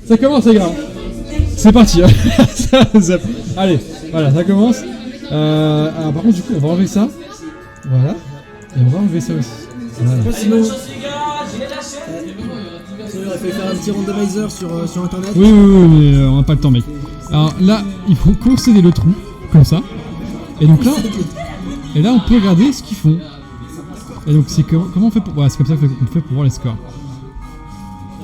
Ça commence les gars. C'est parti. Allez, voilà, ça commence. Alors, par contre, du coup, on va enlever ça. Voilà. Et on va enlever ça aussi. Voilà. Sinon, il aurait fallu faire un petit randomizer sur internet. Oui, mais on n'a pas le temps, mec. Alors là, il faut concéder le trou, comme ça. Et donc là, on peut regarder ce qu'ils font. Et donc, c'est comment on fait pour. Ouais, c'est comme ça qu'on fait pour voir les scores.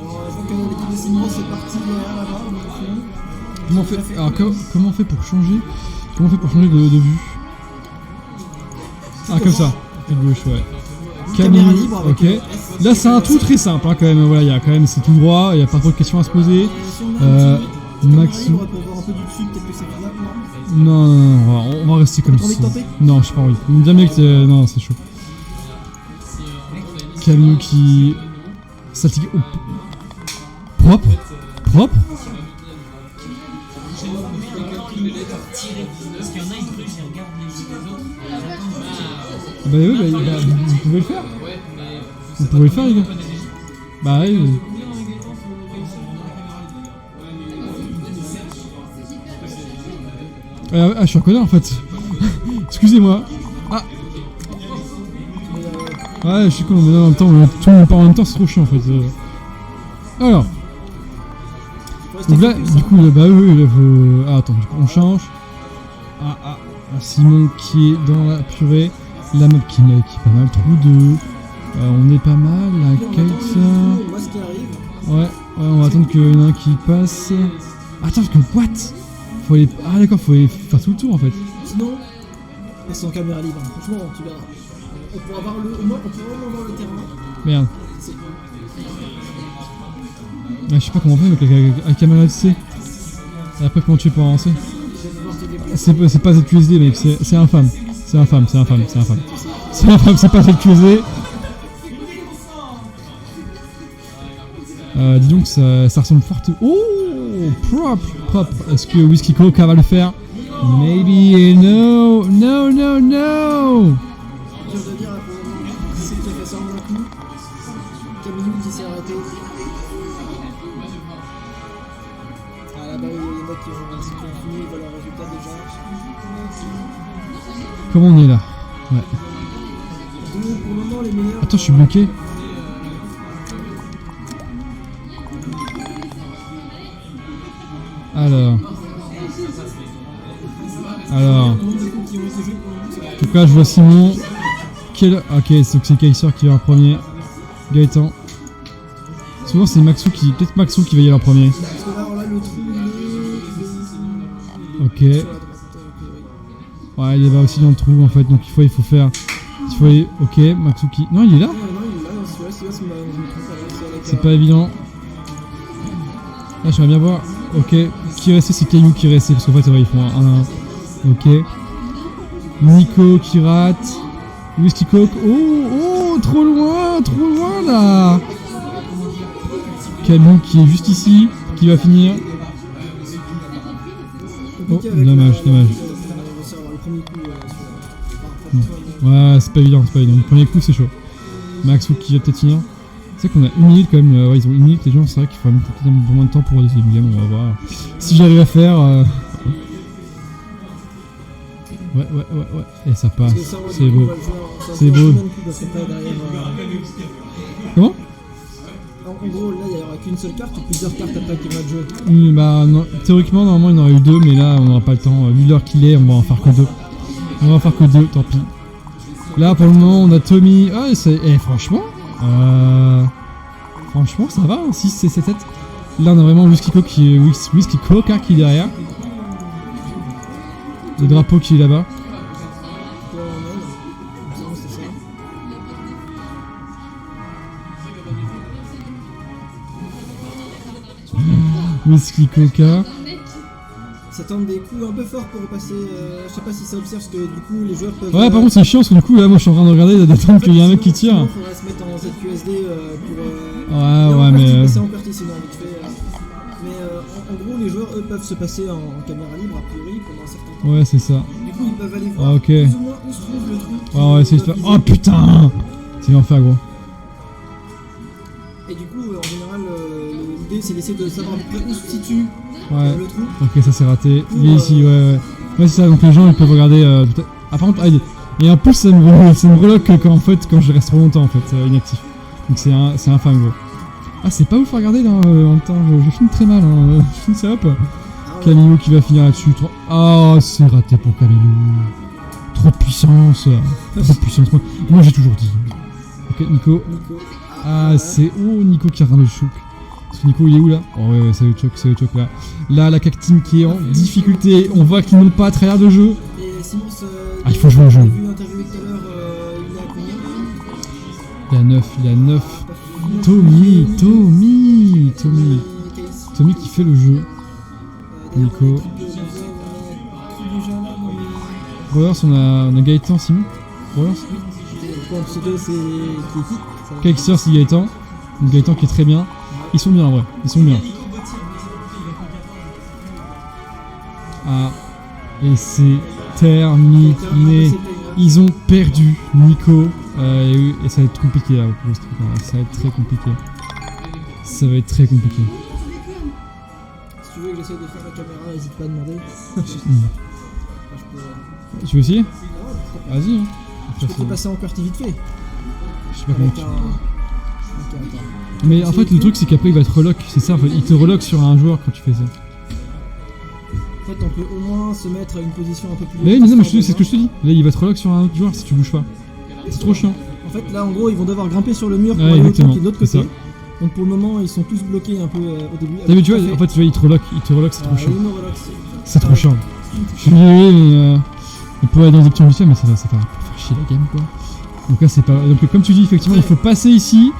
Alors, je vois que l'équipe de Simon, c'est parti là-bas. Comment on fait, alors, comment on fait pour changer de vue? Ah, comme ça. De gauche, ouais. Caméra libre, ok. Là, c'est un trou très simple, hein, quand même. Voilà, il y a quand même, c'est tout droit, il n'y a pas trop de questions à se poser. Maxou. Pour voir un peu du dessus, peut-être que c'est faisable, non, on va rester comme ça. Non, j'ai pas envie. On me dit bien que c'est. Non, c'est chaud. Camille qui. Saltigue. Oh. Propre. Bah oui, vous pouvez le faire. Vous pouvez le faire, les gars. Bah oui. Je suis un connard en fait. Excusez-moi. Ah. Ouais, je suis con, mais en même temps, tout le monde parle en même temps, c'est trop chiant en fait. Alors. Donc là, du coup, bah oui, là, faut. Ah, attends, du coup, on change. Simon qui est dans la purée. La map qui est pas mal. Trou 2. On est pas mal. La Kate. Ouais, on va attendre qu'il y en ait un qui passe. Attends, parce que what? Faut aller. Ah, d'accord, faut aller faire tout le tour en fait. Sinon, passe en caméra libre. Franchement, tu verras. On pourra voir au moins voir le terrain. Merde. Je sais pas comment on fait avec la caméra FC. Et après, comment tu fais pour avancer? C'est pas ZQSD, mec, c'est infâme. C'est infâme. C'est pas ZQSD. Dis donc, ça ressemble fort. Oh, propre. Est-ce que Whisky Coca va le faire? Maybe. No. Je veux dire, c'est qui a fait ça en un coup. Camille qui s'est arrêté. Ah là-bas, il y a des mecs qui ont fini, ils voient leur résultat déjà. Comment on est là? Ouais. Donc, pour le moment, les meilleurs. Attends, je suis bloqué. Alors. En tout cas, je vois Simon. Ok, c'est Kaiser qui va en premier. Gaëtan. Souvent, c'est peut-être Maxou qui va y aller en premier. Parce que là, le trou, ok. Ouais, il est là aussi dans le trou en fait, donc il faut faire. Ok, Maxou qui. Non, il est là. C'est pas évident. Là, j'aimerais bien voir. Ok, qui est resté, c'est Caillou qui est resté, parce qu'en fait, ils font un. Ok. Nico qui rate. Whisky Coke. Oh, trop loin là. Caillou qui est juste ici, qui va finir. Oh, dommage. Ouais, c'est pas évident. Le premier coup, c'est chaud. Maxou qui va peut-être finir. Tu sais qu'on a 1 minute quand même, ouais, ils ont 1 minute les gens, c'est vrai qu'il faudra peut-être un peu moins de temps pour la deuxième game, on va voir. Si j'arrive à faire... Ouais, et ça passe, c'est beau. Comment? En gros, là, il n'y aura qu'une seule carte ou plusieurs cartes après qui vont être jouées. Bah, non, théoriquement, normalement, il y en aurait eu 2, mais là, on n'aura pas le temps. Vu l'heure qu'il est, on va en faire que 2. Tant pis. Là, pour le moment, on a Tommy. Ah, franchement... Franchement, ça va, hein, 6, 7. Là, on a vraiment Whisky Coca qui est derrière. Le drapeau qui est là-bas. Whisky Coca. Ça tente des coups un peu forts pour repasser. Je sais pas si ça observe parce que du coup les joueurs peuvent. Ouais, par contre, c'est chiant parce que du coup, là, moi je suis en train de regarder, d'attendre qu'il y a un mec qui tire. Il faudrait se mettre en ZQSD pour. Ouais, mais. C'est en partie sinon, vite fait. Mais en gros, les joueurs eux peuvent se passer en caméra libre a priori pendant un certain temps. Ouais, c'est ça. Du coup, ils peuvent aller voir ok. plus ou moins où se trouve le truc. On va essayer de faire. Oh putain! C'est l'enfer, gros. Et du coup, en général, l'idée c'est d'essayer de savoir à peu près où se situe Ouais. le trou. Ok, ça c'est raté. Pour, Il est ici, ouais. Ouais, c'est ça, donc les gens ils peuvent regarder. Ah, par contre, et en plus, ça me reloque quand je reste trop longtemps en fait, inactif. Donc c'est infâme, gros. Ah, c'est pas ouf à regarder là, en même temps, je filme très mal, hein. Je filme ça, hop. Camillo qui va finir là-dessus. Ah, c'est raté pour Camillo. Trop de puissance. Trop de puissance. Moi j'ai toujours dit. Ok, Nico. Ah, c'est. Oh, Nico qui a rien de choc. Parce que Nico il est où là? Oh ouais, c'est le choc là. Là, la Cactime qui est en difficulté. On voit qu'ils n'ont pas à travers de jeu. Et Simons, Ah, il faut jouer au jeu. j'ai vu interviewer tout à l'heure, il est à combien? Il y a 9. Tommy qui fait le jeu. Nico. Rollers, on a Gaëtan, Simon. Rollers. Bon, pseudo, c'est qui? Kexter, c'est Gaëtan. Donc Gaëtan qui est très bien. Ils sont bien en vrai, ils sont bien. Ah, et c'est terminé. Ils ont perdu Nico. Et ça va être compliqué là, pour ce truc là. Ça va être très compliqué. Ça va être très compliqué. Si tu veux que j'essaie de faire la caméra, n'hésite pas à demander. Tu veux essayer? Vas-y. Hein. Je peux te passer en QWERTY vite fait. Je sais pas comment tu... Ok, attends. Mais en fait le truc c'est qu'après il va te relock, c'est ça en fait, il te relock sur un joueur quand tu fais ça. En fait on peut au moins se mettre à une position un peu plus... Mais non mais c'est ce que je te dis, là il va te relock sur un autre joueur si tu bouges pas. C'est trop chiant. En fait là en gros ils vont devoir grimper sur le mur pour Ouais, aller exactement, de l'autre côté. c'est ça. Donc pour le moment ils sont tous bloqués un peu au début. Mais tu vois, en fait tu vois, il te relock, c'est trop chiant. Il me relaxe. C'est trop chiant. Je suis désolé mais on peut aller dans des petits logiciels mais ça va faire chier la game quoi. Donc là c'est pas... Donc comme tu dis effectivement il faut passer ici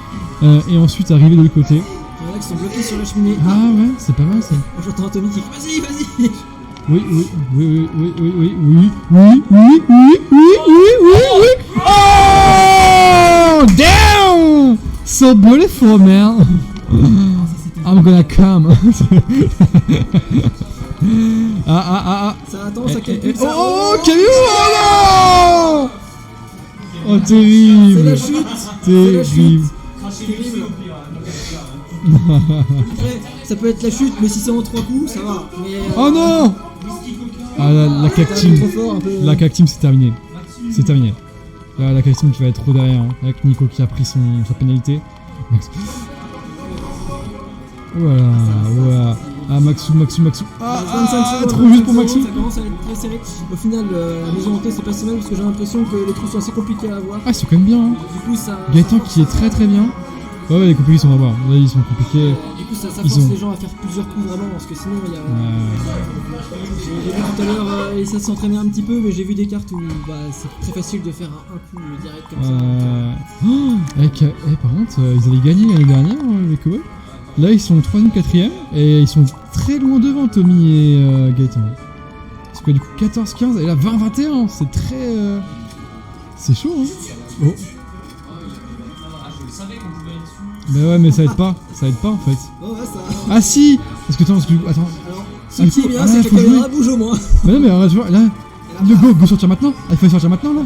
et ensuite arriver de l'autre côté. Il y en a qui sont bloqués sur la cheminée. Ah ouais, c'est pas mal ça. J'entends Tommy qui dit vas-y. Oui. Oh damn! So beautiful man. I'm gonna come. Ah. Ça attend, ça calcule ça. Oh Camille, oh non! Oh terrible. C'est la chute. Terrible. Terrible. Après, ça peut être la chute, mais si c'est en 3 coups, ça va. Mais, Oh non! Ah la Cactime. trop fort, un peu. La Cactime c'est terminé. C'est terminé. Là, la Cactime qui va être trop derrière, hein, avec Nico qui a pris sa pénalité. Voilà. Ah Maxou. Ah, trop juste pour Maxou. Ça commence à être très serré. Au final, la maison hantée c'est pas si mal parce que j'ai l'impression que les trous sont assez compliqués à avoir. Ah, ils sont quand même bien. Hein. Du coup, ça. Gaëtan qui est très bien. Ouais, les compliqués sont à voir. Là, ils sont compliqués. Du coup, ça force les gens à faire plusieurs coups vraiment parce que sinon, il y a. J'ai vu tout à l'heure, et ça s'entraînait un petit peu, mais j'ai vu des cartes où c'est très facile de faire un coup direct comme ça. Par contre, ils avaient gagné l'année dernière, les Cowboys. Là, ils sont 3ème, 4ème, et ils sont très loin devant, Tommy et Gaëtan. Parce que du coup, 14-15, et là, 20-21, c'est très... C'est chaud, hein. Oh. Mais ouais, mais ça aide pas en fait. Oh, ouais, ça. Ah si! Parce que attends. Alors, ce qui est bien, c'est que la caméra bouge au moins. Mais non, mais tu vois, là, go sortir maintenant. Ah, il faut sortir maintenant là.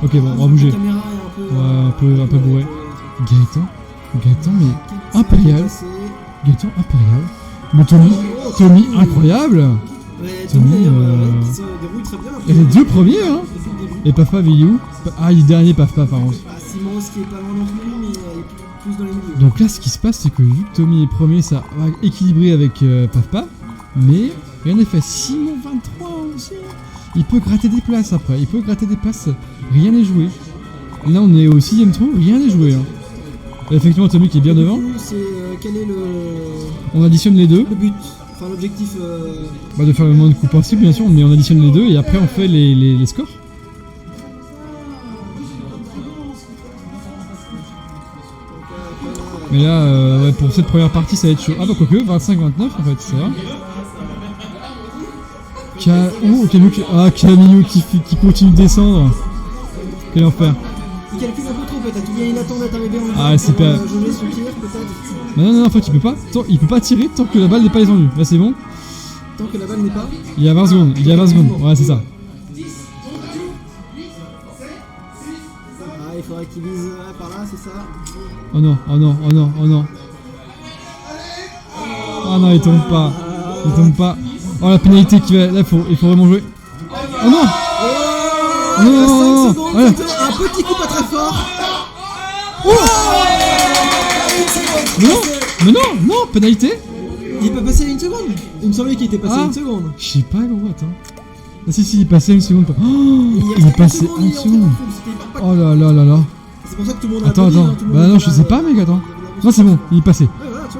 Ok, bon, on va bouger. La caméra est Ouais, un peu bourré. Gaëtan, mais impérial. Gaëtan impérial. Mais Tommy incroyable. Ouais, Tommy qui se déroule très bien. Et les deux premiers, hein. Et Pafpa, il est où? Ah, il est dernier, Pafpa, par contre. Simons qui est pas loin non plus, mais il est plus dans les milieux. Donc là, ce qui se passe, c'est que vu que Tommy est premier, ça va équilibrer avec Pafpa. Mais rien n'est fait. Simon 23 aussi. Il peut gratter des places après. Rien n'est joué. Là, on est au 6ème trou. Rien n'est joué. Hein. Effectivement, Tommy qui est bien devant. C'est quel est On additionne les deux. le but, enfin l'objectif. De faire le moins de coups possible, bien sûr. Mais on additionne les deux et après, on fait les scores. Mais là, ouais, pour cette première partie, ça va être chaud. Ah bah quoique, 25-29 en fait, ça va. Camillo qui continue de descendre. Quel enfer. Il calcule un peu trop peut-être, ou bien il attend d'être arrivé en Ah, c'est pas... jauger son tir peut-être. Non, en fait, il peut pas tirer tant que la balle n'est pas descendue. Là, c'est bon. Tant que la balle n'est pas... Il y a 20 secondes, ouais, c'est ça. Ah, il faudrait qu'il vise par là, c'est ça. Oh non. Ah non, il tombe pas. Il tombe pas. Oh, la pénalité qui va. Là, il faut vraiment jouer. Oh non! Oh, Non, il reste non, 5 non, secondes, ouais. un petit coup pas très fort. Oh! Mais non, non, pénalité? Il est pas passé à une seconde. Il me semblait qu'il était passé à Ah. une seconde. Je sais pas, gros, attends. Ah, si, il est passé à une seconde. Oh, il est passé à une seconde. Oh là là là là. C'est pour ça que tout le monde a Attends, applaudi, attends. hein, tout le Bah monde non, était je là, sais pas, mec, attends. Non, c'est bon, il est passé. Ouais, voilà, tu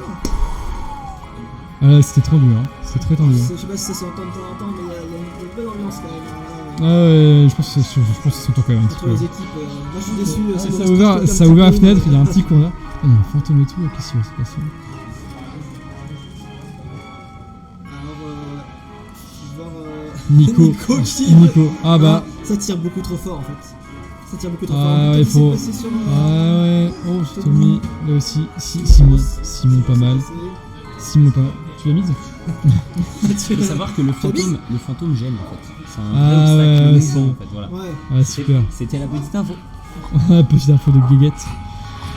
vois. C'était trop dur, hein. C'était très tendu. Hein. Je sais pas si ça s'entend de temps en temps, mais il y a une bonne ambiance quand même. Ah ouais, je pense que c'est ton quand même un petit Entre peu. les équipes, moi je suis déçu. Ça a ouvert la fenêtre, il y a un petit coin là. Ah, il y a un fantôme et tout, qu'est-ce qui va se passer? Nico. Nico. Ah bah. Ça tire beaucoup trop fort en fait. Ça tire beaucoup trop Ah fort. ouais, il faut. Ah ouais. Oh, Tommy, là aussi. Simon. Simon pas mal. Simon pas mal. Tu l'as mise? Il faut savoir que le fantôme gêne en fait. C'est un Ah vrai ouais, obstacle c'est- mouvant en fait, voilà. Ouais. Ah super. C'était la petite info. Petite info de guéguette.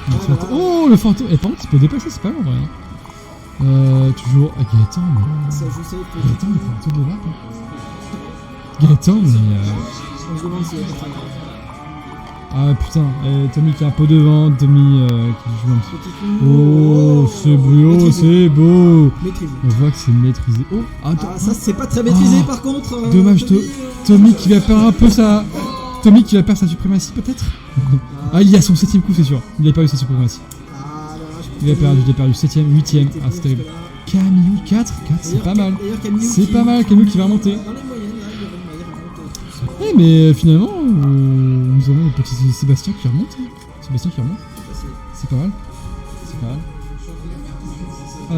Voilà. Oh le fantôme. Et par contre, il peut dépasser, c'est pas mal en vrai. Hein. Toujours. Ah, Gaëtan, mais. Ça joue safe. Gaëtan, il fait un tour de là. Gaëtan, mais. On se demande si elle va faire Ah putain, Tommy qui est un peu devant, Tommy qui joue un petit petit peu. coup. Oh, c'est beau, Maîtrisé. c'est beau. Maîtrisé. On voit que c'est maîtrisé. Oh, attends. Ah, ça c'est pas très maîtrisé Ah, par contre. dommage, Tommy qui va perdre un peu sa. Tommy qui va perdre sa suprématie peut-être. Ah, il y a son 7ème coup, c'est sûr. Il a perdu sa suprématie. Ah, là, Il a perdu 7ème, 8ème. Ah, c'est terrible. Camille 4, c'est pas mal. C'est pas mal, Camille qui va remonter. Dans les moyennes, là, il remonte. Eh, mais finalement, nous avons le petit Sébastien qui remonte. Sébastien qui remonte. C'est pas mal. C'est pas mal.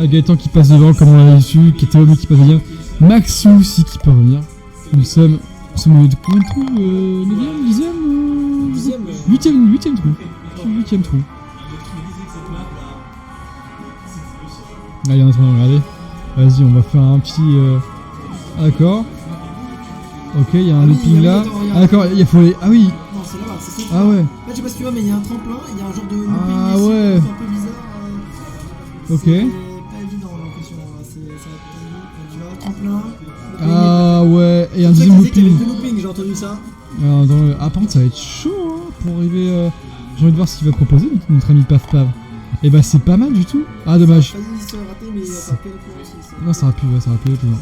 Ah, Gaëtan qui passe devant, comme on l'avait su. Kétéomi qui passe devant. Maxou aussi qui peut revenir. Nous sommes au combien de trous 9ème, 10ème Dixième. 8ème trou. 8ème trou. Là, il est en train de regarder. Vas-y, on va faire un petit. D'accord. Ok, il y a un looping là. Ah, d'accord, il faut aller. Ah oui. Non, c'est là-bas, c'est ça. Ah ouais. Là, je sais pas si tu vois, mais il y a un tremplin, il y a un genre de looping Ah ici, ouais. c'est un peu bizarre. Ok. C'est pas évident l'impression, là. Ça va être tendu. Tu vois, tremplin. Ah ouais. Et un C'est deuxième vrai qu'ils disaient qu'il y avait looping. deux loopings, j'ai entendu ça. Ah, par contre, ça va être chaud hein, pour arriver. J'ai envie de voir ce qu'il va proposer, notre ami Paf Paf. Et bah, c'est pas mal du tout. Ah, dommage. Failli se rater, mais il y a pas quelques aussi. Non, ça aurait pu aller plus loin.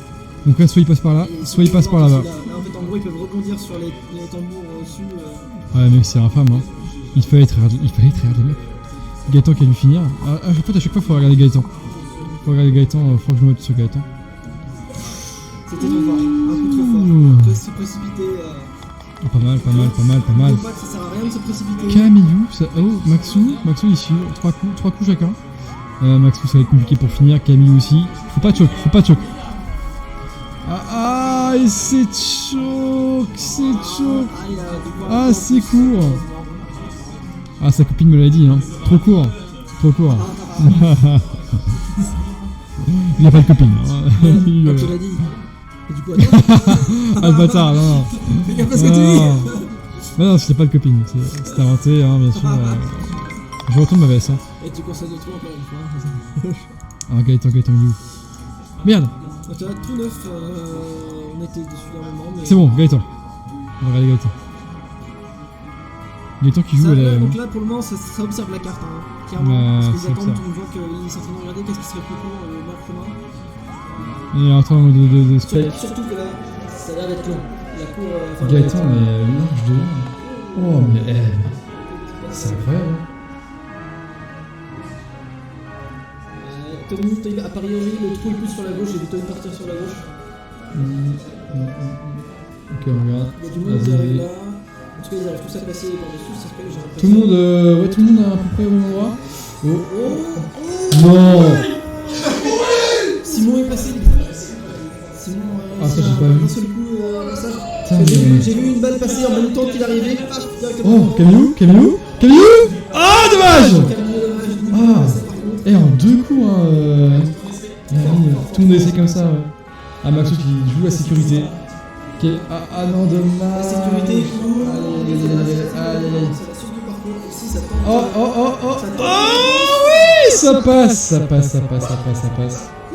Donc là, soit il passe par là, soit il passe par là-bas. Là, en fait, en gros, ils peuvent rebondir sur les tambours au-dessus. Ouais, mec, c'est infâme. Hein. Il fallait être les mecs. Gaëtan qui a dû finir. À chaque fois, faut regarder Gaëtan. Faut regarder Gaëtan, faut que je me mette sur Gaëtan. C'était trop fort, un coup trop Ouh. fort. De se précipiter. Ah, pas mal. N'oublie pas que ça sert à rien de se précipiter. Camillou, ça... Oh, Maxou ici, 3 coups chacun. Maxou, ça va être compliqué pour finir. Camille aussi. Faut pas choc. Ah, et c'est choc. Ah, il a dû voir Ah, un c'est peu plus, court. heureusement. Ah, sa copine me l'a dit, hein. Trop court. Il a pas de copine. Hein. Il, Comme tu l'as dit. Et du coup, attends. Ah, le bâtard, non. Fais gaffe à ce que tu dis. Non, c'était pas de copine. C'était inventé, hein, bien sûr. Je retourne ma veste. Hein. Et tu conseilles de tout encore une fois. Ah, Gaëtan, il est où? Merde. Tu as tout neuf. On était dessus d'un moment. Mais... C'est bon, Gaëtan. On va regarder Gaëtan. Gaëtan qui joue Ça, à la... donc là, pour le moment, ça observe la carte. Hein, clairement. Ouais, parce qu'ils ça attendent, observe. on voit qu'ils sont en train de regarder qu'est-ce qui serait plus court, le meilleur chemin. Il est en train de spec. Surtout que là, ça a l'air d'être long. La cour. Gaëtan, mais large de long. Oh, mais c'est incroyable. Tony, a priori, le trou est plus sur la gauche, j'ai vu Tony partir sur la gauche. Ok, on regarde. Il y a du monde qui Vas-y. arrive là. En tout cas, ils arrivent tous à passer par-dessus, c'est ce que j'ai l'impression. Tout le monde, tout le monde est à peu près au même endroit. Oh Non. Simon est passé. Simon, Ah, ça, j'ai pas vu. d'un seul coup, passage. Putain, Parce que mais- j'ai vu une balle passer en même temps qu'il arrivait. Paf, directement Oh, dans- Camillou Ah, dommage. Camille, dommage. Ah. Et en 2 coups, hein. Tout le monde essaie comme ça. Ouais. Ah, Maxou qui joue la sécurité. Ah non, dommage. La sécurité, Aïe. c'est la suite du parcours. Ici, ça tente. Oh Ça tente. oui, ça passe.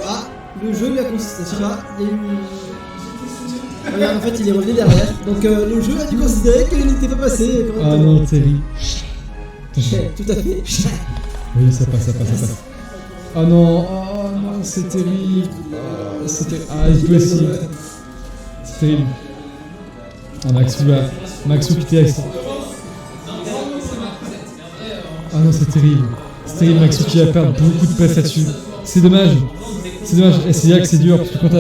Ah, Le jeu lui a considéré. Je sais pas, il y a eu. Regarde, en fait, il est revenu derrière. Donc, le jeu a dû considérer qu'il n'était pas passé. Ah non, Terry. Tout à fait. Oui, ça passe. Ah non, c'est terrible. Ah, il peut essayer. C'est terrible. Ah, Maxou qui TX. Ah non, c'est terrible. C'est terrible, Maxou qui va perdre beaucoup de PS là-dessus. C'est dommage. Et c'est là que c'est dur, parce que quand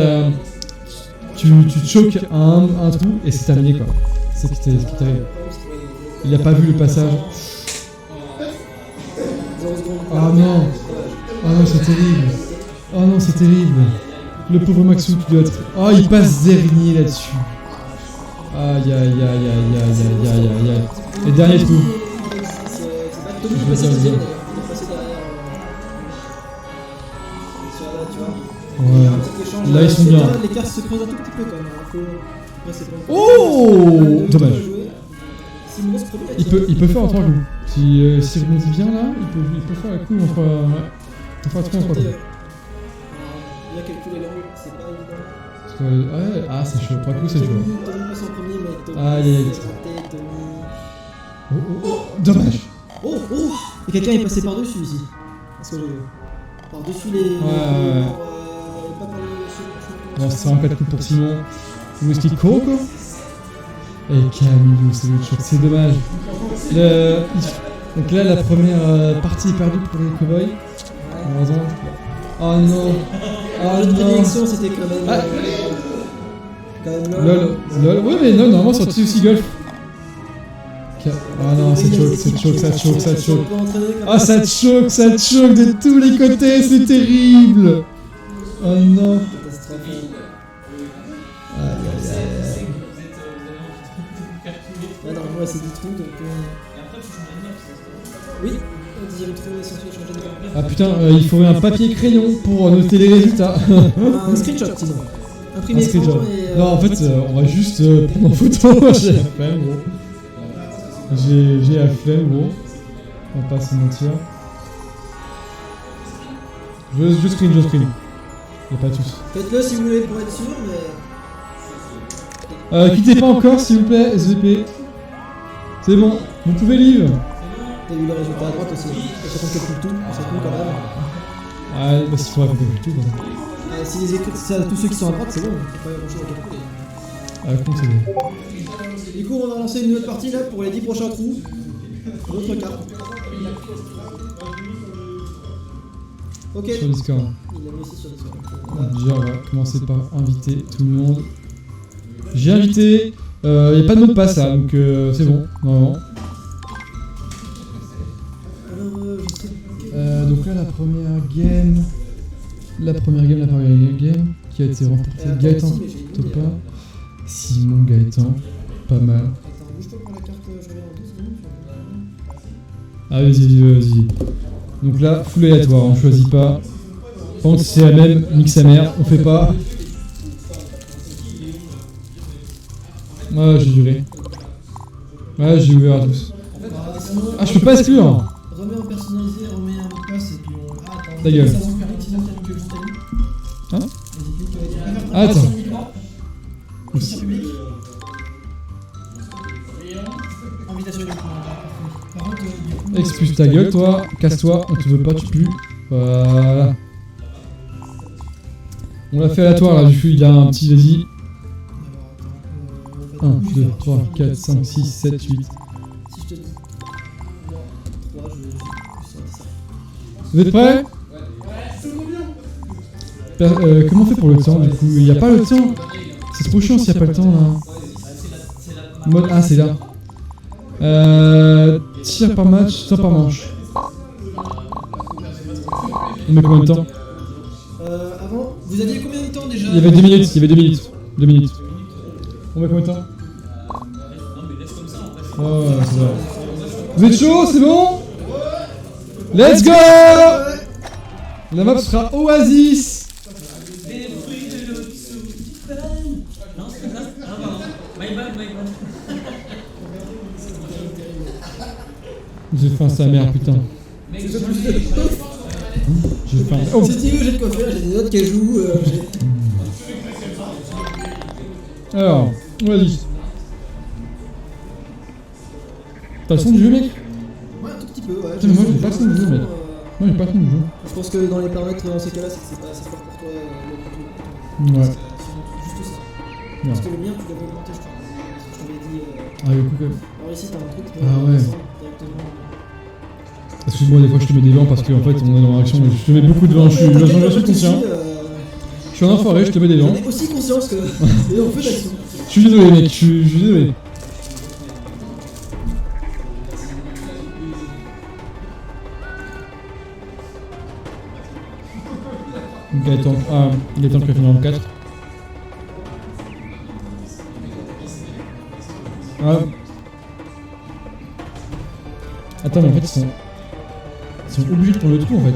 tu te choques un trou et c'est terminé quoi. C'est ce qui t'arrive. Il a pas vu le passage. Ah non, c'est terrible. Le pauvre Maxou qui doit être. Oh, il passe dernier là-dessus. Aïe. Et dernier trou. Tommy est passé deuxième d'ailleurs. Il est passé derrière. Ouais. Là, ils sont bien. L'écart se creuse un tout petit peu quand même. Oh, dommage. Il peut faire en 3 coups. Si remonte bien là, il peut faire un coup en 3. Il peut faire 3 en 3 coups. Il a calculé l'angle, c'est pas évident. Ouais, ah c'est chaud, 3 coups c'est chaud. Tommy passe en premier, mais Tommy. Aïe. Oh, dommage. Oh. Et quelqu'un est passé par-dessus ici. Parce que par-dessus les. Ouais. Pas par le. Non, c'est vraiment 4 coups pour Simon. Whisky Coco. Et Camille, c'est le choc, c'est dommage. Donc là, la première partie est perdue pour les cowboys. Heureusement. Oh non. Le jeu de prédilection, c'était quand même. LOL. Ouais, mais non, normalement, sorti aussi golf. Ah non, ça choque. Ah, ça te choque de tous les côtés, c'est terrible. Oh non. Aïe. Non, moi c'est du trou donc. Oui, au dixième trou est censé changer de gameplay. Ah putain, il faudrait un papier crayon pour noter les résultats. Un screenshot sinon. Imprimer Un screenshot. et. Non, en fait, on va juste prendre en photo. J'ai la flemme, gros. J'ai la flemme, gros. On va pas se mentir. Je screen. Y'a pas de soucis. Faites-le si vous voulez pour être sûr, mais. Quittez pas encore, s'il vous plaît, SVP. C'est bon, vous pouvez leave. T'as vu le résultat à droite aussi. Ça compte calcule tout, ça compte quand même. Ah, bah s'il faudrait qu'on calcule tout, bah. Si les écrits, tous ceux qui sont à droite, c'est bon, faut pas grand chose à calculer. Ah, compte, c'est bon. Du coup, on va lancer une nouvelle partie là pour les 10 prochains trous. D'autres cartes. Ok. Sur Discord. Il l'a mis aussi sur Discord. Déjà, on va commencer par inviter tout le monde. J'ai invité. Y a pas de mot de passe là, donc c'est bon, normalement. Alors, je sais. Donc là, la première game qui a été remportée. Gaëtan Topa. Simon Gaëtan. Pas mal. Attends, bouge pas pour la carte, je reviens en 2 secondes. Ah, vas-y. Donc là, full aléatoire, on choisit pas. Par contre, si c'est la même, nique sa mère, on fait pas. Ouais, j'ai juré. Ouais, j'ai ouvert à tous. Ah, je peux pas exclure. Remets en personnalisé, remets un mot de passe et puis on. Ah, attends, Ta gueule. Hein? Ah, attends. Invitation unique. Par contre, du coup. Excuse ta gueule, toi. Casse-toi, on te veut pas, tu pues. Voilà. On l'a fait aléatoire là, du coup, il y a un petit, vas-y. 1, 2, 3, 4, 5, 6, 7, 8. Si je te dis 3, je ça. Vous êtes prêts? Comment on fait pour le temps du coup? Il n'y a pas le temps? C'est trop chiant s'il n'y a pas le temps là. Mode A, c'est là. Tir par match, temps par manche. On met combien de temps? Avant, vous aviez combien de temps déjà? Il y avait 2 minutes. 2 minutes. On met combien de temps? Oh, c'est vrai. Vous êtes chaud, c'est bon? Let's go! La map sera Oasis. J'ai faim sa mère, putain. J'ai faim fin. Oh. Si tu veux, j'ai de quoi faire, j'ai des notes qu'elle joue. Alors, vas-y. T'as le son du jeu, mec? Ouais, un tout petit peu, ouais. Putain, mais moi, j'ai pas le son du jeu, mec. Moi, j'ai pas le son du jeu. Je pense que dans les paramètres, dans ces cas-là, c'est pas assez fort pour toi. Le Ouais. juste ça. Ouais. Parce que le mien, tu l'avais augmenté, je crois. Je t'avais dit. Ah, il y a coup, quand même. Alors ici, t'as un truc. Ah ouais. Directement. Excuse-moi, des fois, je te mets des vents parce qu'en fait, on est dans l'action. Je te mets beaucoup de vents, je suis conscient. Je suis un enfoiré, je te mets des vents. J'en ai aussi conscience que. Et on fait d'action. Je suis désolé, mec, je suis désolé. Gaëtan qui a fini en 4. Ah. Attends, mais en fait, ils sont obligés de prendre le trou en fait.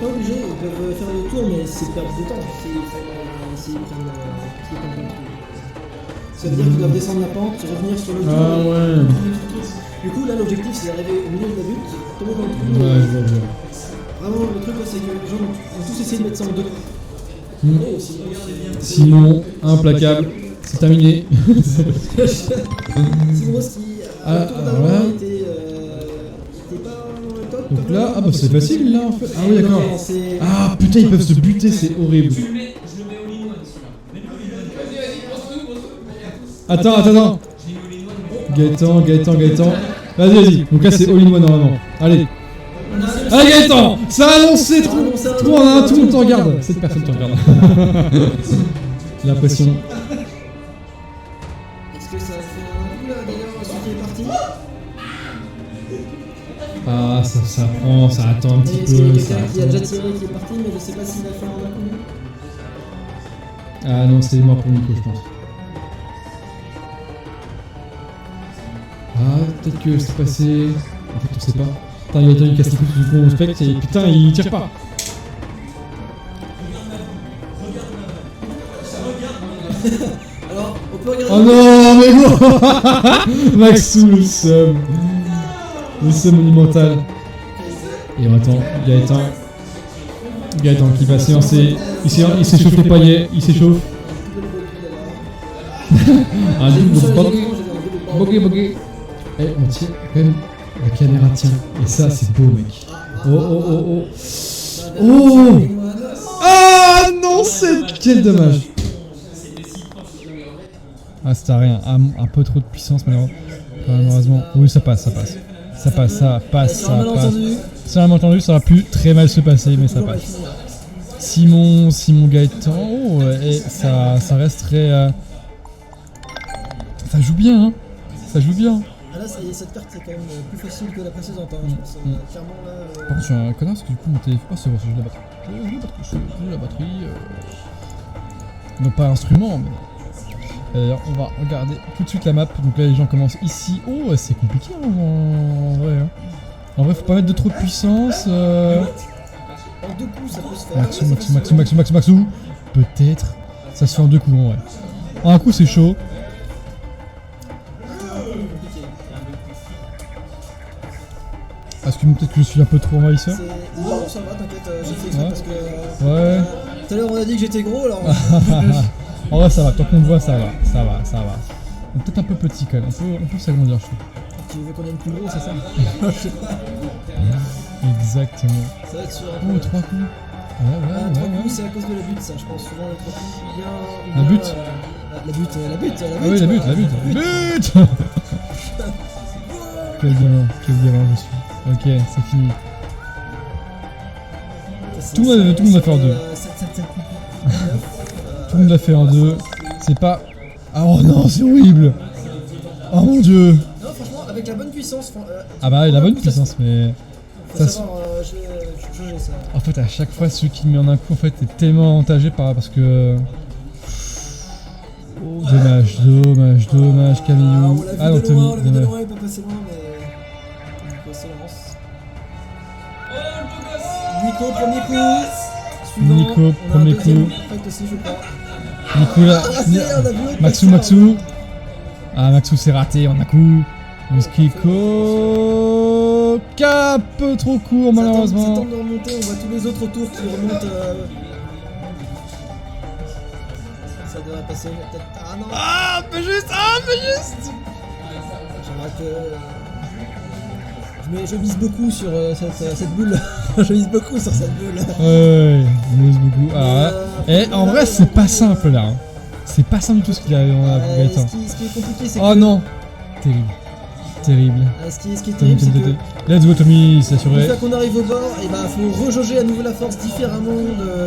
Pas obligé, ils peuvent faire le tour, mais c'est perdre de temps. S'ils prennent le trou. Ça veut dire qu'ils doivent descendre la pente, revenir sur le tour. Ah et ouais. Du coup, là, l'objectif, c'est d'arriver au milieu de la butte, tomber dans le trou. Ouais, je vois. Vraiment, le truc, là, c'est que les gens ont tous essayé de mettre ça en deux. Hmm. Oh, Simon, implacable, c'est terminé. Simon aussi, Ah, le tour d'avant ouais. était pas top. Donc là, ah bah c'est facile là en fait. Ah oui, d'accord. Non, c'est- Ah putain, ils peuvent se buter, c'est horrible. Attends. Gaëtan. Vas-y. Donc là, c'est all-in-one normalement. Allez. Allez, Gaëtan. Ça a annoncé trop en un, tout le monde te regarde. Cette personne te regarde. La pression. Est-ce que ça fait un coup là d'ailleurs, celui qui est parti? Ah, ça prend, ça attend un petit Est-ce qu'il y a peu. Ça quelqu'un qui a attend. déjà tiré qui est parti, mais je sais pas s'il a fait un coup? Ah non, c'est mort pour Nico, je pense. Ah, peut-être que c'est passé. En fait, on sait pas. Putain, il casse les couilles du coup, on specte et putain, il tire pas. Alors, on peut regarder. Oh non, mais bon. Maxou, le seum. Le seum monumental. Et on attend Gaëtan qui va séancer. Il s'échauffe les paillets, il s'échauffe. Un double bokeh. Eh, on tient quand même. La caméra tient. Et ça, c'est beau, mec. Oh. Oh. Ah non, quel dommage. Ah, c'était rien. Un peu trop de puissance, malheureusement. Oui, ça passe. Sur un malentendu. Si on a entendu, ça aurait pu très mal se passer, mais ça passe. Simon Gaëtan. Oh, et ça reste très. Ça joue bien, hein. Ah là, ça y est, cette carte c'est quand même plus facile que la précédente, hein, je pense. Clairement là. Par contre, je suis un connard parce que du coup, mon téléphone. Oh, c'est bon, j'ai la batterie. J'ai la batterie. Non, pas instrument, mais. On va regarder tout de suite la map. Donc là, les gens commencent ici. Oh, c'est compliqué en vrai. Hein. En vrai, faut pas mettre de trop de puissance. En deux coups, ça peut se faire. Maxou. Peut-être. Ça se fait en deux coups, en vrai. En un coup, c'est chaud. Parce que peut-être que je suis un peu trop envahisseur. Non, ça va, t'inquiète, j'ai fait exprès Ouais. parce que. Ouais. Tout à l'heure, on a dit que j'étais gros, alors. En vrai, ça va. Tant qu'on me voit, ça va. On est peut-être un peu petit quand même. On peut s'agrandir, je trouve. Tu veux qu'on aille plus gros, c'est ça? Exactement. Ça va être sur. Oh, 3 coups. Ouais. Trois coups, c'est à cause de la butte, ça, je pense. Souvent, les 3 coups, bien. La butte. La butte. Ah oui, la butte. Quel gamin je suis. Ok, c'est fini. Tout le monde a fait en deux. Tout le monde l'a fait en deux. C'est pas. Ah oh non, c'est horrible. Oh mon dieu. Non, franchement, avec la bonne puissance. Ah bah, il a bonne puissance, mais. Faut Ça savoir jauger ça. En fait, à chaque fois, celui qui met en un coup, en fait, est tellement avantagé parce que. Oh, dommage, Camillou. Ah non, Tommy, On l'a vu de dommage. loin, il peut passer loin, mais. Nico se lance. Nico, premier coup. Suivant, Nico, on a un premier deuxième coup. impact aussi, je crois. Nicolas. On a vu l'autre Maxou. Ah, Maxou, c'est raté en un coup. Whisky Coke. un peu trop court malheureusement. C'est temps de remonter, on voit tous les autres autour qui remontent. Ça devrait passer peut-être. Ah non. Ah, un peu juste. J'aimerais que. Je mise beaucoup sur cette bulle. Je mise beaucoup sur cette bulle. Ouais, on mise beaucoup. Et en vrai, c'est pas simple là. Hein. C'est pas simple du tout ce qu'il a dans la Gaëtan. Ce qui est compliqué, c'est que. Oh non. Terrible. Ce qui est terrible, c'est que. Let's go Tommy, c'est assuré. Une fois qu'on arrive au bord, et bah faut rejauger à nouveau la force différemment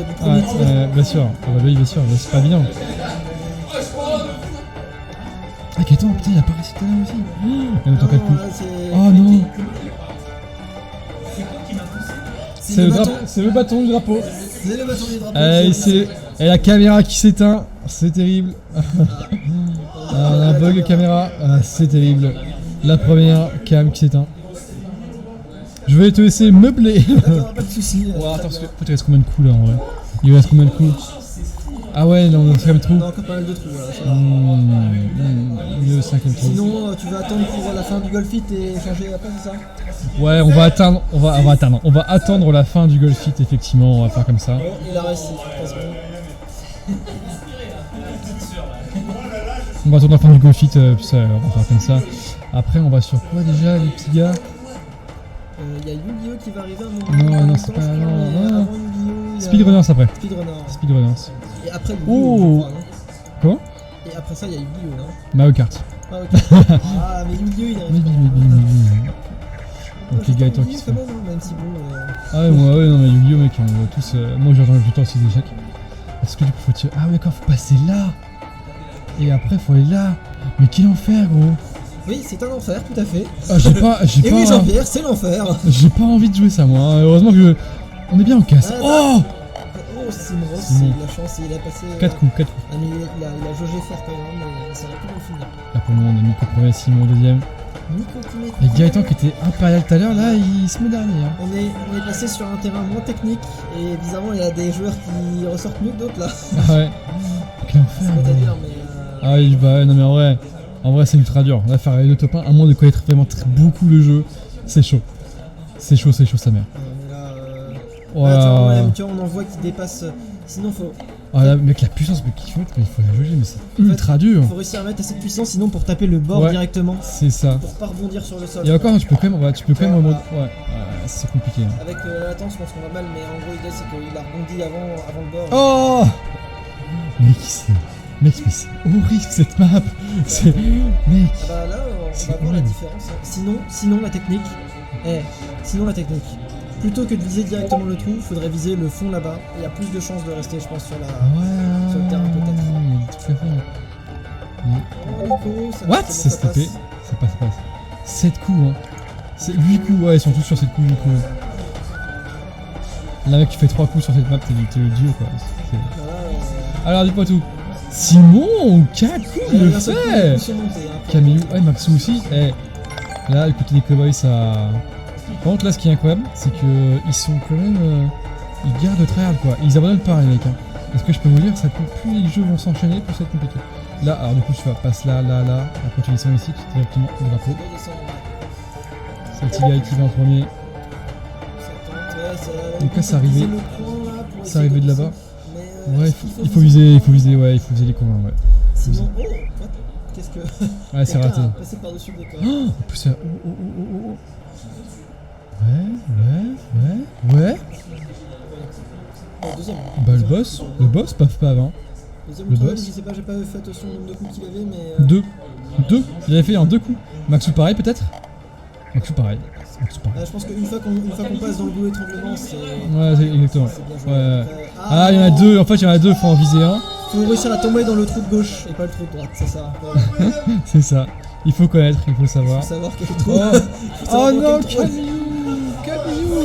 du premier tir. Bien sûr. Ah bah oui, bien sûr. C'est pas bien. Ah Gaëtan, putain, il a pas réussi tout à l'heure aussi. Il a 4 coups. Oh non. C'est le bâton du drapeau. C'est le bâton du drapeau. Et la caméra qui s'éteint, c'est terrible. On a un bug de caméra, c'est terrible. La première cam qui s'éteint. Je vais te laisser meubler. D'accord, pas de soucis. Attends, parce que il reste combien de coups là en vrai? Il reste combien de coups? Ah ouais, non, on a le 5ème trou. On a encore pas mal de trous, voilà, ça va. Le 5ème trou. Sinon, tu vas attendre pour la fin du Golf Fit et changer après, c'est ça? Ouais, on va attendre la fin du Golf Fit, effectivement, on va faire comme ça. Bon, il a réussi, 3 secondes. On va attendre la fin du Golf Fit, puis ça, on va faire comme ça. Après, on va sur quoi déjà, les petits gars? Il y a Yu-Gi-Oh qui va arriver à un moment. Non, c'est pas. Non. Speedrunners après. Speedrunners. Et après Yu-Gi-Oh! Oh. Quoi? Et après ça, il y a Yu-Gi-Oh! Non? Mario Kart. Ah, ok. Ah, mais Yu-Gi-Oh! Il arrive. Maybe. Donc les gars, attends, qui se fait. Même si bon. Ah ouais, non, mais Yu-Gi-Oh! Mec, on va tous. Moi, j'attends tout le temps aussi des échecs. Est-ce que du coup, faut tirer. Ah, ouais, d'accord, faut passer là. Et après, faut aller là. Mais quel enfer, gros. Oui, c'est un enfer, tout à fait. Ah, j'ai pas. Et oui, Jean-Pierre, c'est l'enfer. J'ai pas envie de jouer ça, moi. Heureusement que on est bien en casse. Oh, Simon Ross, il a la chance, il a passé. 4 coups. Ah, mais il a jaugé fort quand même, mais ça aurait pu le finir. Là, pour le moment, on a Nico premier, Simon deuxième. Nico qui met. Et Gaëtan qui était impérial tout à l'heure, là, il se met dernier. Hein. On est passé sur un terrain moins technique, et bizarrement, il y a des joueurs qui ressortent mieux que d'autres là. Ah ouais. Quel enfer. C'est pas à dire, mais. Ah oui, bah non, mais en vrai, c'est ultra dur. Là, faire les 2 top 1, à moins de connaître vraiment beaucoup le jeu, c'est chaud. C'est chaud, sa mère. Mais là, Voilà. tu vois, on en voit qui dépasse. Sinon, faut. Ah là, mec, la puissance qu'il faut mettre, il faut la jauger, mais c'est ultra dur. Faut réussir à mettre assez de puissance, sinon pour taper le bord directement. C'est ça. Pour pas rebondir sur le sol. Et encore, tu peux quand même remonter. Ouais, c'est compliqué. Hein. Avec la latence, je pense qu'on va mal, mais en gros, l'idée c'est qu'il a rebondi avant le bord. Oh mec, mais c'est horrible cette map. C'est. Mec. Ah bah là, on va voir la différence. Sinon la technique. Sinon la technique. Plutôt que de viser directement le trou, faudrait viser le fond là-bas. Il y a plus de chances de rester, je pense, sur le terrain peut-être. Il y a des trucs à faire. Nico, What? Ça se tapait. Ça passe. 7 coups, hein. C'est 8 coups, ouais, ils sont tous sur 7 coups, 8 coups. Là, mec, tu fais 3 coups sur cette map, t'es le dieu, quoi. Alors, dites-moi tout. Simon, 4 coups, il le fait. Camille, ouais, Maxou aussi. Là, écoutez les cowboys, ça. Par contre, là, ce qui est incroyable, c'est que ils sont quand même. Ils gardent très hard, quoi. Ils abandonnent pas, les mecs. Hein. Parce que je peux vous dire, ça plus les jeux vont s'enchaîner, plus ça va être compliqué. Là, alors du coup, tu vas passer là. Après, tu descends ici, directement au drapeau. C'est le petit gars qui va en premier. Donc là, c'est arrivé. C'est arrivé de là-bas. Ouais, il faut viser les coins, ouais. Sinon, qu'est-ce que. Ouais, c'est raté. Passer par-dessus le décor. Oh, en plus, ça. Ouais. Deuxième. Bah, le boss, paf, hein. Deuxième Le problème, boss. je sais pas, j'ai pas fait attention au nombre de coups qu'il avait, mais. 2. Il avait fait en 2 coups. Maxou, pareil, peut-être. Maxou, pareil. Je pense qu'une fois qu'on passe dans le goulot étranglement, c'est. Ouais, c'est exactement. C'est bien joué. Ouais. Après, Il y en a 2. En fait, il y en a 2, faut en viser un. Faut réussir à tomber dans le trou de gauche et pas le trou de droite, c'est ça. C'est ça. Il faut connaître, il faut savoir. Faut savoir quel trou. Oh non, Camille.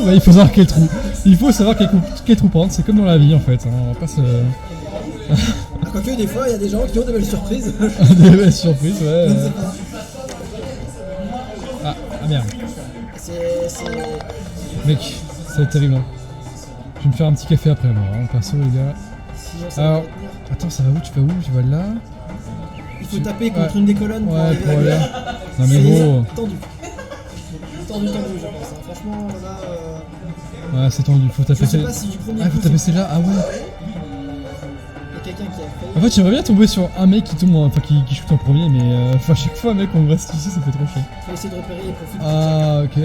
Ouais, il faut savoir quel trou. Il faut savoir quel trou prendre. C'est comme dans la vie en fait. Hein. On va pas se. Quoique des fois, il y a des gens qui ont des belles surprises. Des belles surprises, ouais. Ah merde. Mec, ça va être terrible. Hein. Je vais me faire un petit café après, moi. Hein, perso, les gars. Alors, attends, ça va où? Tu vas où? Tu vas là? Il faut taper contre une des colonnes pour aller là. Non mais gros. Tendu. temps du jeu, je pense. Hein. Franchement, là. Ouais, c'est tendu, faut taper Je sais celle-là. pas si du premier Ah, faut coup, taper celle-là, ah ouais. il y a quelqu'un qui a failli. En fait, j'aimerais bien tomber sur un mec qui tombe, enfin qui shoot en premier, mais enfin, chaque fois, mec, on reste ici, ça fait trop chier. Faut essayer de repérer et profiter. Ah, ok.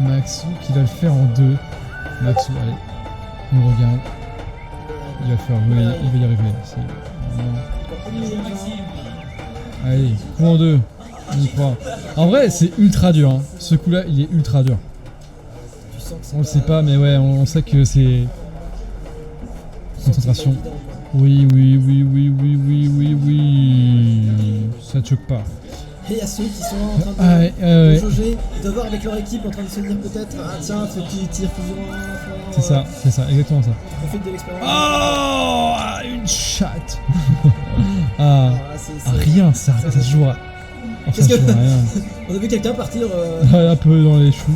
Maxou qui va le faire en 2. Maxou, allez. On le regarde. Il va le faire, oui, il va y arriver. Allez, coup en 2. On y croit. En vrai, c'est ultra dur. Hein. Ce coup-là, il est ultra dur. Tu sens que c'est On le sait pas, mais ouais, on sait que c'est. Concentration. évident, quoi. Oui. Ça te choque pas. Et il y a ceux qui sont en train de, Ah ouais, de jauger, de voir avec leur équipe en train de se dire peut-être ah tiens, faut qu'ils tirent plus ou moins. C'est ça, exactement ça. Profite de l'expérience. Oh, une chatte. Ah, c'est- rien, ça se jouera. Enfin, Qu'est-ce ça que- se jouera rien. On a vu quelqu'un partir. Un peu dans les choux.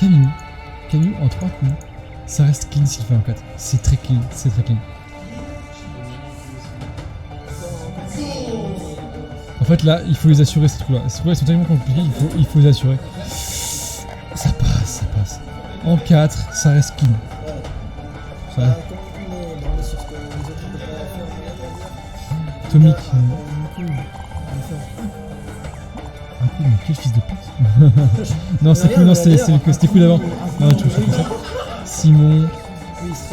Camus en 3 coups. Ça reste clean s'il fait un 4. C'est très clean, c'est très clean. En fait là, il faut les assurer ces trous là. Ces trous là ils sont tellement compliqués, il faut les assurer. Ça passe. En 4, ça reste clean. Ça Quand reste... on est sur ce que les autres ne peuvent pas faire. Atomic. Un Un coup, mais quel fils de pute. Non, c'est cool, non, c'était cool d'avant. Non, je trouve ça. Simon.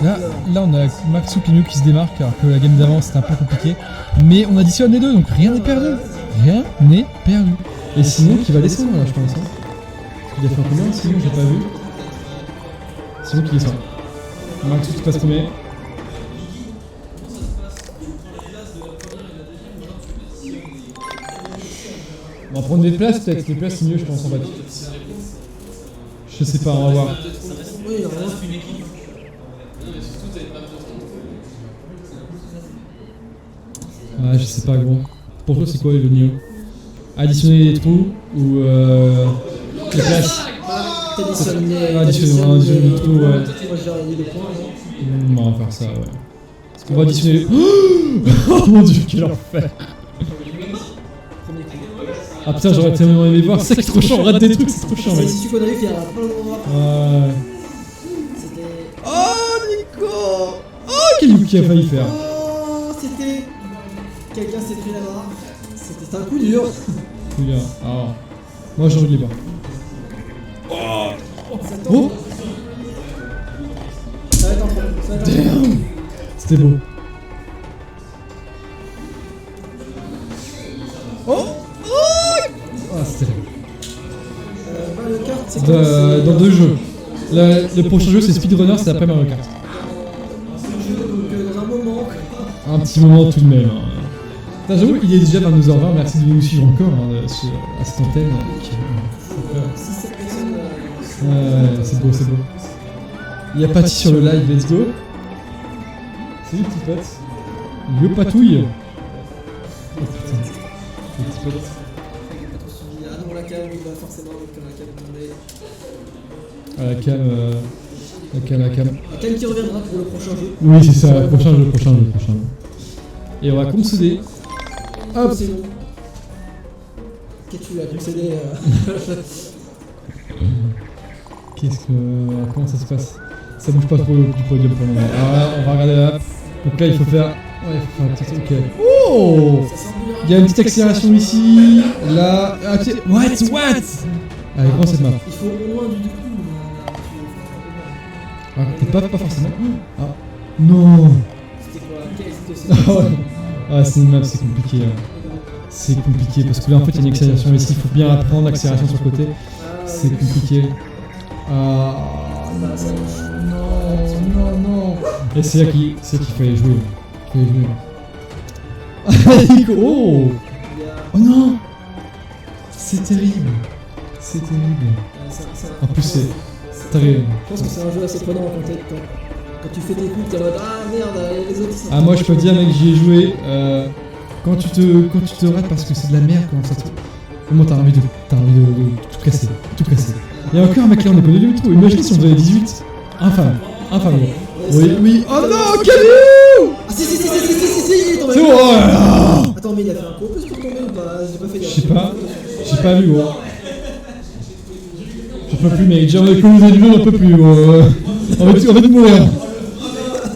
Là, on a Maxou Kenyu qui se démarque alors que la game d'avant c'était un peu compliqué. Mais on additionne les deux donc rien n'est perdu. Rien n'est perdu. Et Simon qui va descendre là, je pense. Hein. Il a fait un combien Simon, j'ai pas vu. Simon qui descend. Maxou qui passe premier. On va prendre des places peut-être. Les places c'est mieux, je pense en fait. Je sais pas, on va voir. Oui, normalement. Ouais, je sais pas gros. Pour toi c'est quoi le niveau? Additionner les trous ou les places? T'additionnes les. Additionner les trous, ouais. Moi j'aurais dit le point. On va faire ça, ouais. On va additionner les... Oh mon dieu, quel enfer! Premier coup. Ah putain, j'aurais tellement aimé voir ça qui est trop chiant, on rate des trucs, c'est trop chiant, C'est mec. celui qu'on a vu qu'il y a plein d'endroits. Ouais. C'était. Oh Nico! Oh, quel qui a failli faire? Oh, c'était. Quelqu'un s'est pris la barre. C'était un coup dur. Faut bien. Alors, moi j'ai envie de les voir. Ça Oh! tombe. Ça va être un trop. Ça va être un trop. Damn! C'était beau. Oh! Ah, c'était terrible. Mario Kart, c'est quoi c'est- Dans 2 jeux. Le prochain jeu c'est Speedrunner, c'est après Mario Kart. Donc, dans un moment. Un petit moment tout de même. Hein. Putain, j'avoue, il est déjà 22h20, merci de nous suivre encore hein, à cette antenne. Si cette personne. Ouais, c'est beau, c'est beau. Il y a Patty sur le live, let's go. Salut petit pote. Yo patouille. Oh putain. Le petit pote. Ah non, la cam, il va forcément comme la cam demandait. Ah, la cam. La cam qui reviendra pour le prochain jeu. Oui, c'est ça, prochain jeu. Et on va concéder. Hop. C'est bon. Qu'est-ce que tu as concédé Qu'est-ce que. Comment ça se passe? Ça bouge pas trop du podium pour le moment. Alors là, on va regarder la map. Donc là, il faut faire. Ouais, il faut faire un petit truc. Oh! Ça sent bien. Il y a une petite accélération ici. Là. Ah, what? Allez, prends cette map. Il faut au moins du coup. Ah, peut-être pas forcément. Ah. Non! C'était quoi? Qu'est-ce que Ah c'était? ouais. Ah, c'est une map, c'est compliqué. Hein. C'est compliqué parce que là, en fait, il y a une accélération ici. Il faut bien apprendre l'accélération sur le côté. C'est compliqué. Ah. Non. Et c'est là qu'il fallait jouer. Nico, oh! Oh non! C'est terrible. En plus, c'est terrible. Je pense que c'est un jeu assez prenant quand tu fais tes coups, t'es en mode ah merde, les autres ils sont. Ah, moi, je peux te dire, mec, j'y ai joué. Quand tu te rates parce que c'est de la merde, comment ça te. Comment t'as envie de tout casser. Il y a encore un mec là, on est pas du tout. Imagine si on faisait 18. Infâme. Oui. Oh non, Caillou! Ah si, il est tombé. C'est bon, oh là là! Attends, mais il a fait un coup en plus pour tomber ou pas? J'ai pas fait gaffe. Je sais pas vu gros. Je peux plus, mec. Déjà, on a colonisé du jeu, on peut plus. On va de mourir.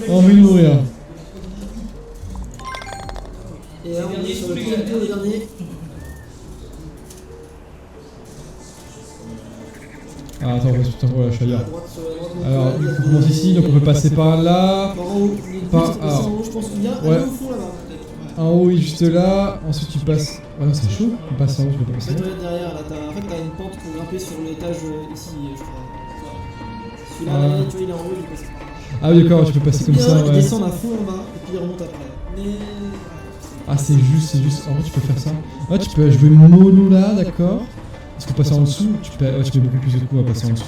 On va de mourir. Et là, on est sur le deuxième tour des derniers. Ah, attends, voilà, je suis ailleurs. À droite, sur la droite, Alors, il y a on commence ici, donc on peut passer par là. Par en haut, en haut, je pense qu'il y a un Ouais. au fond là-bas. En haut, oui, juste là. Ensuite, tu passes. Ah non, c'est chaud. On passe en haut, je peux pas En passer. fait, regarde derrière, là, en fait, t'as une pente pour grimper sur l'étage ici, je crois. Celui-là, Ah. là, tu vois, il est en haut, il passe. Ah oui, d'accord, je peux passer comme ça, Il ouais. descend à fond en bas, et puis il remonte après. Mais. Ah, c'est juste. En vrai, tu peux faire ça. Ouais, tu peux jouer mono là, d'accord. Est-ce que passer en dessous, tu peux beaucoup plus de coups à passer en dessous.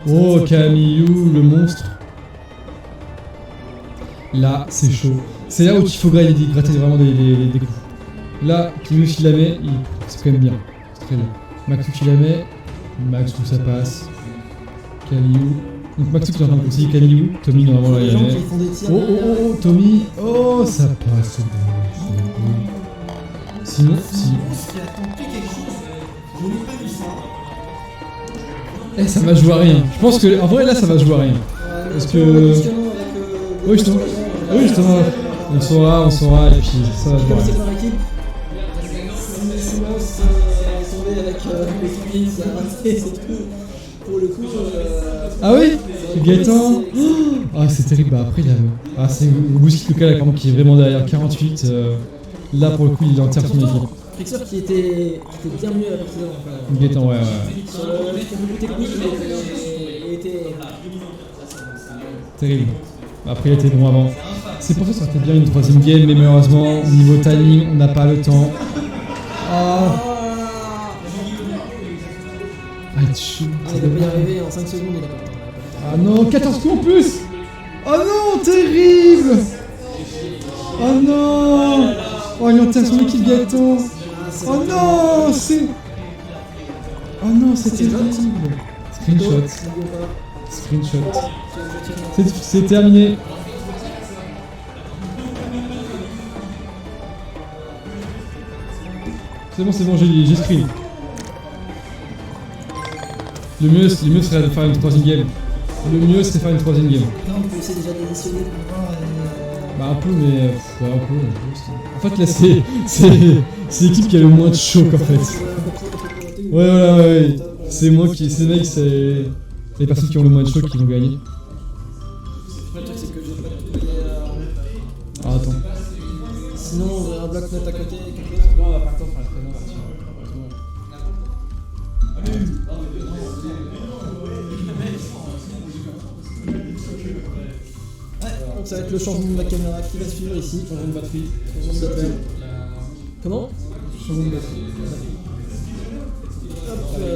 Oh, Camillou, le monstre. Là, c'est chaud. C'est là où il faut gratter vraiment des coups. Là, Camillou, s'il la met, c'est quand même bien. C'est très bien. Maxou, tu la mets. Maxou, ça passe. Camillou. Donc, Maxou, tu es en train de conseiller Camillou. Tommy, normalement, là, Les il gens la met. qui font des tirs. Oh, Tommy. Oh, ça passe. C'est bon. Sinon, si. Qui a tenté quelque chose. Je n'ai pas vu ça. Eh, ça va jouer à rien. Je pense que, en vrai, là, ça va jouer à rien. Parce que. Oui, justement. On saura, et puis ça va jouer à Comme c'est rien. par équipe, Simons est tombé avec l'équipe qui a raté, c'est tout. Pour le coup. Ah oui, Gaëtan. Ah, c'est terrible. Bah, après, il a. Ah, c'est Bouski Lucas, là, qui est vraiment derrière 48. Là, pour le coup, il enterre son équipe. Frixer qui était bien mieux à la précédente. Gaëtan, ouais. Sur le plus technique, il était. Terrible. Après, il était bon avant. C'est pour ça que ça aurait été bien une troisième game, mais malheureusement, au niveau timing, on n'a pas le temps. Ah, tchou. Il va pas y arriver en 5 secondes, il a pas le temps. Ah non, 14 coups en plus. Oh non, terrible. Oh non. Oh, il enterre son équipe Gaëtan. Oh non, c'est... Oh non, c'est terrible. Screenshot. C'est terminé. C'est bon, j'ai screen. Le mieux serait de faire une troisième game. Le mieux serait de faire une troisième game. Là, on peut essayer déjà d'éditionner pour voir. Bah un peu, mais... ouais, un peu. En fait, là, c'est l'équipe qui a le moins de choc, en fait. Ouais, voilà, ouais. C'est moi qui... C'est les personnes qui ont le moins de choc qui vont gagner. Le truc, c'est que j'ai pas tout. Ah, attends. Sinon, on aurait un bloc-notes à côté. Quelque chose. Non, on va pas le temps de faire le prénom là-dessus. Donc ça va être le changement de la caméra qui va suivre ici. Changement de batterie. Changement de batterie. Comment? Changement de batterie.